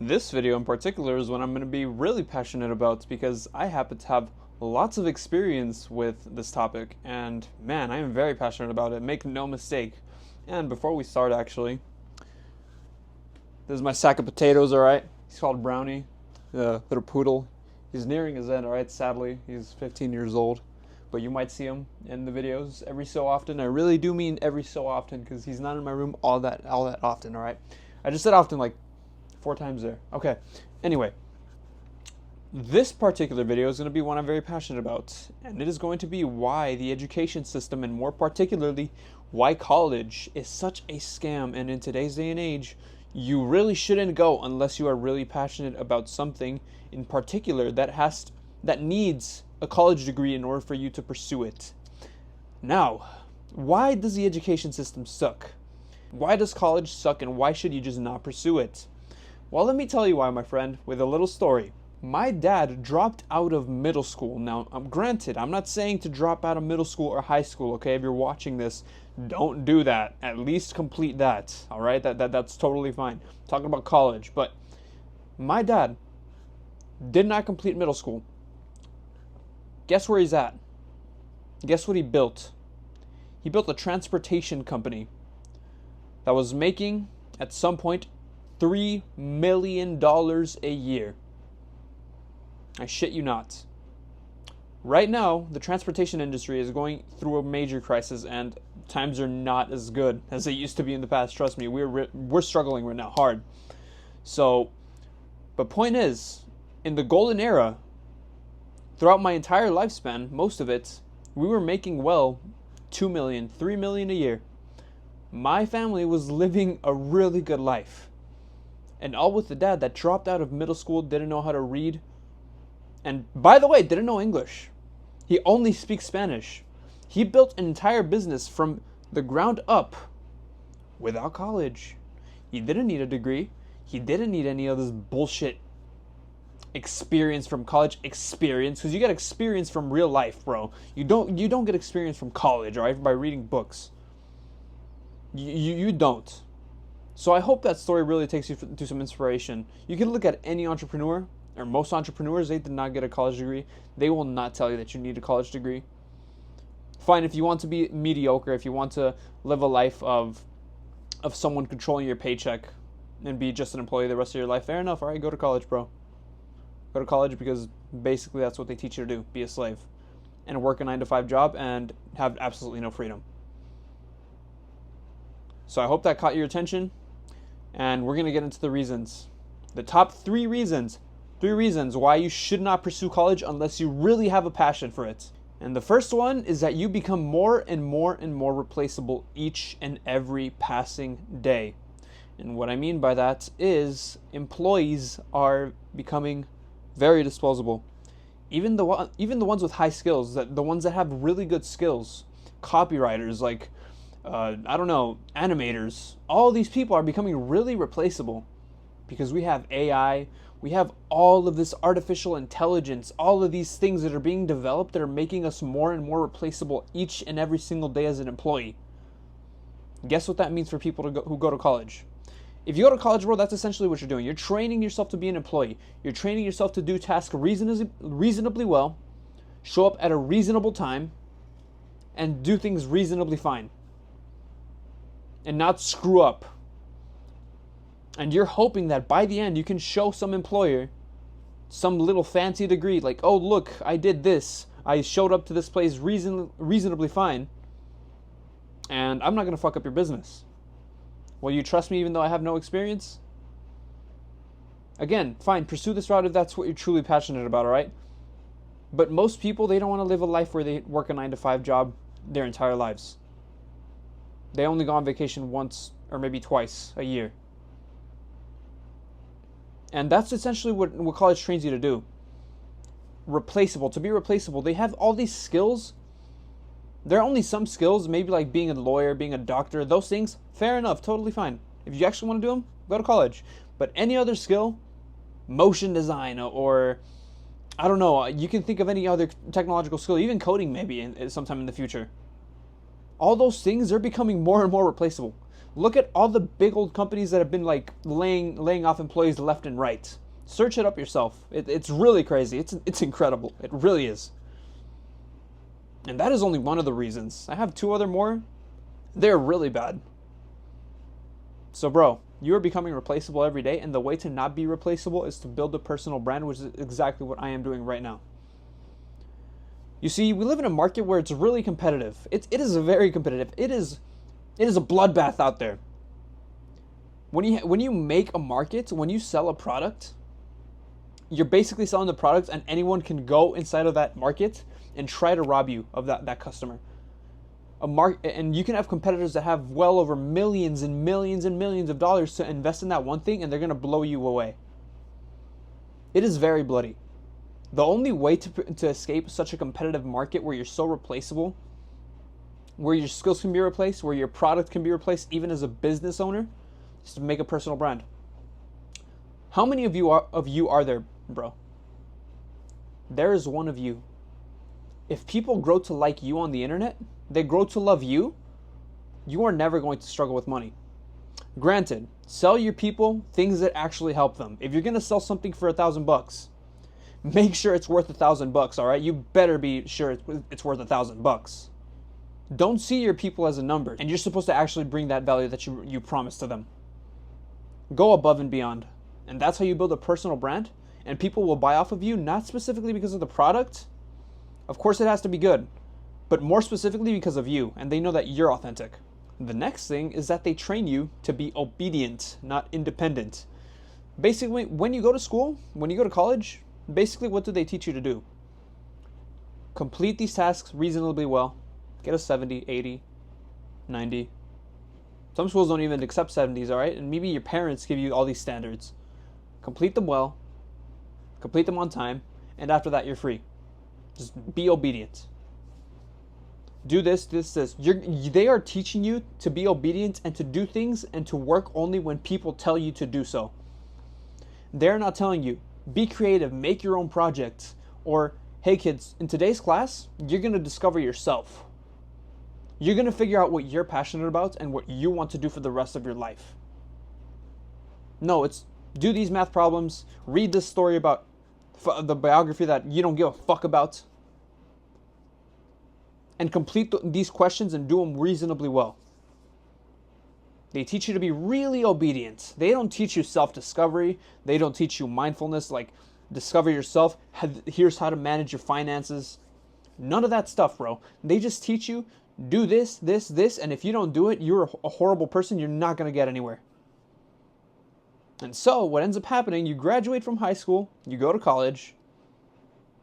This video in particular is one I'm going to be really passionate about because I happen to have lots of experience with this topic, and man, I am very passionate about it, make no mistake. And before we start, actually, this is my sack of potatoes, alright? He's called Brownie, the little poodle. He's nearing his end, alright, sadly. He's 15 years old, but you might see him in the videos every so often. I really do mean every so often because he's not in my room all that often, alright? I just said often like 4 times there. Okay. Anyway, this particular video is going to be one I'm very passionate about, and it is going to be why the education system, and more particularly, why college is such a scam. And in today's day and age, you really shouldn't go unless you are really passionate about something in particular that needs a college degree in order for you to pursue it. Now, why does the education system suck? Why does college suck, and why should you just not pursue it? Well, let me tell you why, my friend, with a little story. My dad dropped out of middle school. Now, granted, I'm not saying to drop out of middle school or high school, okay? If you're watching this, don't do that. At least complete that, all right? That's totally fine. I'm talking about college, but my dad did not complete middle school. Guess where he's at? Guess what he built? He built a transportation company that was making, at some point, $3 million a year. I shit you not. Right now, the transportation industry is going through a major crisis, and times are not as good as they used to be in the past. Trust me, we're struggling right now, hard. So, but point is, in the golden era, throughout my entire lifespan, most of it, we were making well 2 million, 3 million a year. My family was living a really good life. And all with the dad that dropped out of middle school, didn't know how to read, and by the way, didn't know English. He only speaks Spanish. He built an entire business from the ground up without college. He didn't need a degree. He didn't need any of this bullshit experience from college experience, because you get experience from real life, bro. You don't get experience from college, all right, by reading books. You don't. So I hope that story really takes you to some inspiration. You can look at any entrepreneur, or most entrepreneurs, they did not get a college degree. They will not tell you that you need a college degree. Fine, if you want to be mediocre, if you want to live a life of someone controlling your paycheck and be just an employee the rest of your life, fair enough. All right, go to college, bro. Go to college because basically that's what they teach you to do, be a slave and work a 9-to-5 job and have absolutely no freedom. So I hope that caught your attention. And we're going to get into the reasons. The top 3 reasons. 3 reasons why you should not pursue college unless you really have a passion for it. And the first one is that you become more and more and more replaceable each and every passing day. And what I mean by that is employees are becoming very disposable. Even the ones with high skills, the ones that have really good skills, copywriters, like I don't know, animators, all these people are becoming really replaceable because we have AI, we have all of this artificial intelligence, all of these things that are being developed that are making us more and more replaceable each and every single day as an employee. Guess what that means for people who go to college? If you go to college, bro, that's essentially what you're doing. You're training yourself to be an employee. You're training yourself to do tasks reasonably well, show up at a reasonable time, and do things reasonably fine. And not screw up. And you're hoping that by the end you can show some employer some little fancy degree, like, oh look, I did this, I showed up to this place reasonably fine, and I'm not going to fuck up your business. Will you trust me even though I have no experience? Again, fine, pursue this route if that's what you're truly passionate about, alright? But most people, they don't want to live a life where they work a 9-to-5 job their entire lives. They only go on vacation once or maybe twice a year. And that's essentially what college trains you to do. Replaceable. To be replaceable, they have all these skills. There are only some skills, maybe like being a lawyer, being a doctor, those things, fair enough, totally fine. If you actually want to do them, go to college. But any other skill, motion design, or I don't know, you can think of any other technological skill, even coding maybe sometime in the future. All those things are becoming more and more replaceable. Look at all the big old companies that have been like laying off employees left and right. Search it up yourself. It's really crazy. It's incredible. It really is. And that is only one of the reasons. I have two other more. They're really bad. So bro, you are becoming replaceable every day, and the way to not be replaceable is to build a personal brand, which is exactly what I am doing right now. You see, we live in a market where it's really competitive. It is very competitive. It is a bloodbath out there. When you make a market, when you sell a product, you're basically selling the product, and anyone can go inside of that market and try to rob you of that customer. And you can have competitors that have well over millions and millions and millions of dollars to invest in that one thing, and they're going to blow you away. It is very bloody. The only way to escape such a competitive market where you're so replaceable, where your skills can be replaced, where your product can be replaced, even as a business owner, is to make a personal brand. How many of you are there, bro? There is one of you. If people grow to like you on the internet, they grow to love you, you are never going to struggle with money. Granted, sell your people things that actually help them. If you're going to sell something for $1,000, make sure it's worth $1,000, all right? You better be sure it's worth $1,000. Don't see your people as a number, and you're supposed to actually bring that value that you promised to them. Go above and beyond. And that's how you build a personal brand, and people will buy off of you, not specifically because of the product. Of course it has to be good, but more specifically because of you, and they know that you're authentic. The next thing is that they train you to be obedient, not independent. Basically, when you go to school, when you go to college, basically what do they teach you to do? Complete these tasks reasonably well. Get a 70, 80, 90. Some schools don't even accept 70s, all right? And maybe your parents give you all these standards. Complete them well, complete them on time, and after that, you're free. Just be obedient. Do this. They are teaching you to be obedient and to do things and to work only when people tell you to do so. They're not telling you, be creative, make your own projects, or, hey kids, in today's class, you're going to discover yourself. You're going to figure out what you're passionate about and what you want to do for the rest of your life. No, it's do these math problems, read this story about the biography that you don't give a fuck about, and complete these questions and do them reasonably well. They teach you to be really obedient. They don't teach you self-discovery. They don't teach you mindfulness, like discover yourself. Here's how to manage your finances. None of that stuff, bro. They just teach you, do this, this, this, and if you don't do it, you're a horrible person. You're not going to get anywhere. And so what ends up happening, you graduate from high school, you go to college,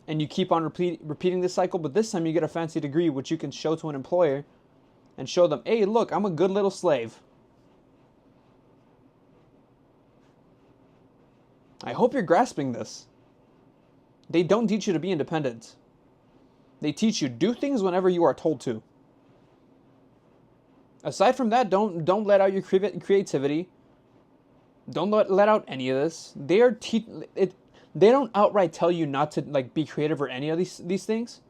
and you keep on repeating this cycle, but this time you get a fancy degree, which you can show to an employer and show them, hey, look, I'm a good little slave. I hope you're grasping this. They don't teach you to be independent. They teach you do things whenever you are told to. Aside from that, don't let out your creativity. Don't let out any of this. They don't outright tell you not to be creative or any of these things,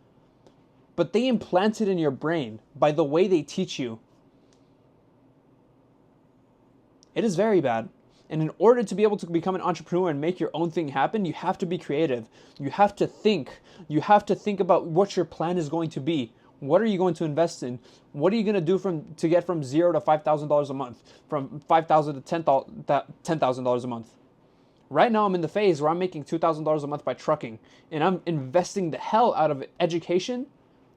but they implant it in your brain by the way they teach you. It is very bad. And in order to be able to become an entrepreneur and make your own thing happen, you have to be creative. You have to think. You have to think about what your plan is going to be. What are you going to invest in? What are you going to do to get from $0 to $5,000 a month? From $5,000 to $10,000 a month? Right now I'm in the phase where I'm making $2,000 a month by trucking. And I'm investing the hell out of education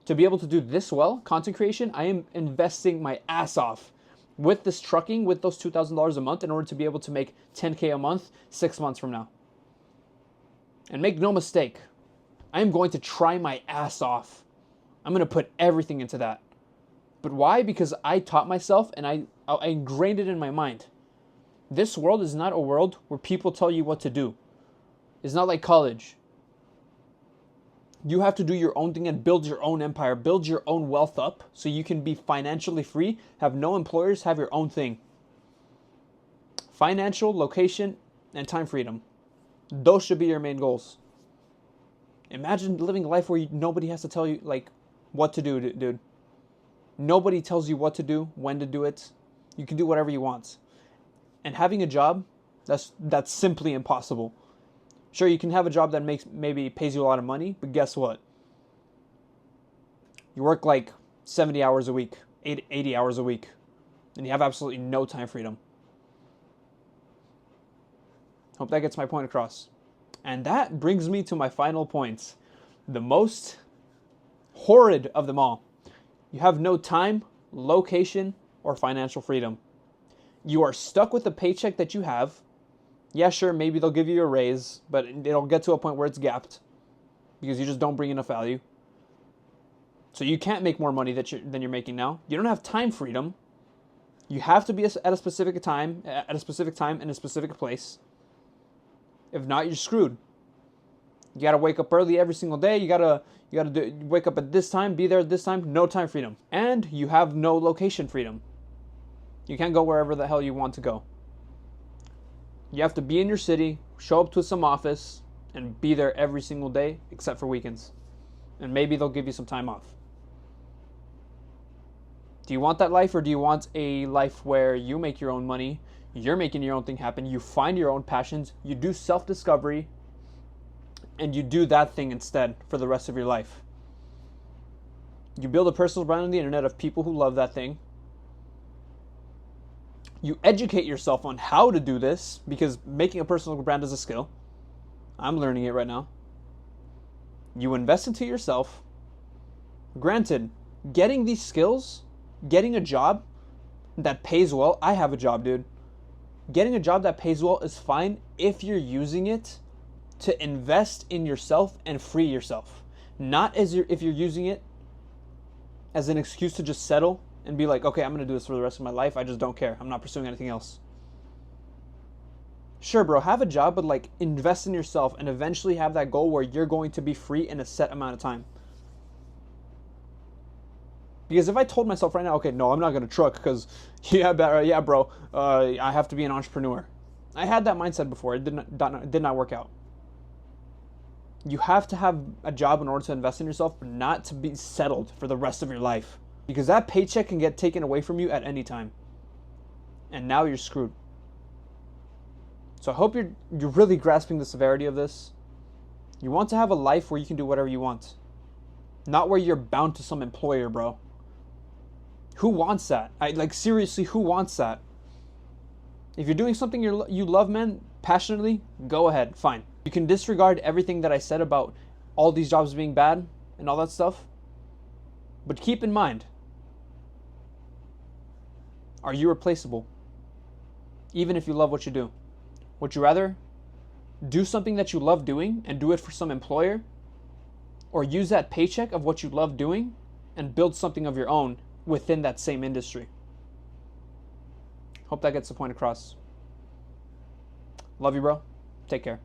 to be able to do this well. Content creation, I am investing my ass off with this trucking, with those $2,000 a month in order to be able to make $10K a month 6 months from now. And make no mistake, I am going to try my ass off. I'm going to put everything into that. But why? Because I taught myself and I ingrained it in my mind. This world is not a world where people tell you what to do. It's not like college. You have to do your own thing and build your own empire, build your own wealth up so you can be financially free, have no employers, have your own thing. Financial, location, and time freedom. Those should be your main goals. Imagine living a life where nobody has to tell you what to do, dude. Nobody tells you what to do, when to do it. You can do whatever you want. And having a job, that's simply impossible. Sure, you can have a job that maybe pays you a lot of money, but guess what? You work like 70 hours a week, 80 hours a week, and you have absolutely no time freedom. Hope that gets my point across. And that brings me to my final point. The most horrid of them all. You have no time, location, or financial freedom. You are stuck with the paycheck that you have. Yeah, sure, maybe they'll give you a raise, but it'll get to a point where it's gapped because you just don't bring enough value. So you can't make more money than you're making now. You don't have time freedom. You have to be at a specific time, in a specific place. If not, you're screwed. You gotta wake up early every single day. You gotta wake up at this time, be there at this time. No time freedom, and you have no location freedom. You can't go wherever the hell you want to go. You have to be in your city, show up to some office, and be there every single day except for weekends. And maybe they'll give you some time off. Do you want that life, or do you want a life where you make your own money, you're making your own thing happen, you find your own passions, you do self-discovery, and you do that thing instead for the rest of your life? You build a personal brand on the internet of people who love that thing. You educate yourself on how to do this, because making a personal brand is a skill. I'm learning it right now. You invest into yourself. Granted, getting these skills, getting a job that pays well, I have a job, dude. Getting a job that pays well is fine if you're using it to invest in yourself and free yourself. Not if you're using it as an excuse to just settle and be like, okay, I'm going to do this for the rest of my life. I just don't care. I'm not pursuing anything else. Sure, bro, have a job, but like invest in yourself and eventually have that goal where you're going to be free in a set amount of time. Because if I told myself right now, okay, no, I'm not going to truck because, yeah, bro, I have to be an entrepreneur. I had that mindset before. It did not work out. You have to have a job in order to invest in yourself, but not to be settled for the rest of your life. Because that paycheck can get taken away from you at any time. And now you're screwed. So I hope you're really grasping the severity of this. You want to have a life where you can do whatever you want. Not where you're bound to some employer, bro. Who wants that? Seriously, who wants that? If you're doing something you love, man, passionately, go ahead, fine. You can disregard everything that I said about all these jobs being bad and all that stuff. But keep in mind, are you replaceable? Even if you love what you do. Would you rather do something that you love doing and do it for some employer? Or use that paycheck of what you love doing and build something of your own within that same industry? Hope that gets the point across. Love you, bro. Take care.